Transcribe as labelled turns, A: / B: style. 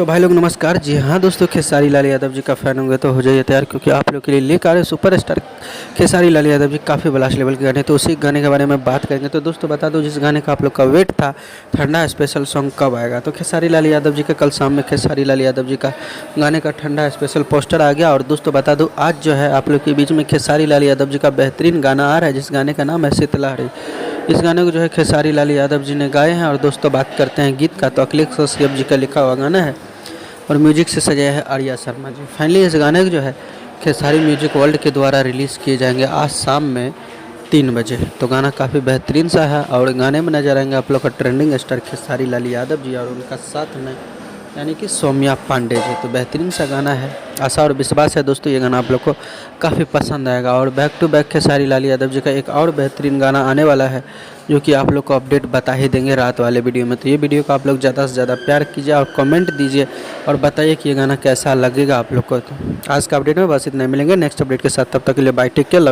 A: तो भाई लोग नमस्कार। जी हाँ दोस्तों, खेसारी लाल यादव जी का फ़ैन होंगे तो हो जाइए तैयार, क्योंकि आप लोग के लिए लेकर आ रहे सुपरस्टार खेसारी लाल यादव जी काफ़ी ब्लास्ट लेवल के गाने। तो उसी गाने के बारे में बात करेंगे। तो दोस्तों बता दो, जिस गाने का आप लोग का वेट था, ठंडा स्पेशल सॉन्ग कब आएगा। तो खेसारी लाल यादव जी का कल शाम में खेसारी लाल यादव जी का गाने का ठंडा स्पेशल पोस्टर आ गया। और दोस्तों बता दो, आज जो है आप लोग के बीच में खेसारी लाल यादव जी का बेहतरीन गाना आ रहा है, जिस गाने का नाम है शीतलहरी। इस गाने को जो है खेसारी लाल यादव जी ने गाए हैं। और दोस्तों बात करते हैं गीत का, तो अखिलेश कश्यप जी का लिखा हुआ गाना है और म्यूजिक से सजाया है आर्या शर्मा जी। फाइनली इस गाने को जो है खेसारी म्यूजिक वर्ल्ड के द्वारा रिलीज़ किए जाएंगे आज शाम में 3 बजे। तो गाना काफ़ी बेहतरीन सा है और गाने में नजर आएंगे आप लोग का ट्रेंडिंग स्टार खेसारी लाल यादव जी और उनका साथ में यानी कि सौम्या पांडे जी। तो बेहतरीन सा गाना है। आशा और विश्वास है दोस्तों ये गाना आप लोग को काफ़ी पसंद आएगा। और back to back Khesari Lal Yadav ji का एक और बेहतरीन गाना आने वाला है, जो कि आप लोग को अपडेट बता ही देंगे रात वाले वीडियो में। तो ये वीडियो को आप लोग ज़्यादा से ज़्यादा प्यार कीजिए और कमेंट दीजिए और बताइए कि ये गाना कैसा लगेगा आप लोग को। तो आज का अपडेट में बस इतना, मिलेंगे नेक्स्ट अपडेट के साथ। तब तक के लिए बाय, टेक केयर, लव।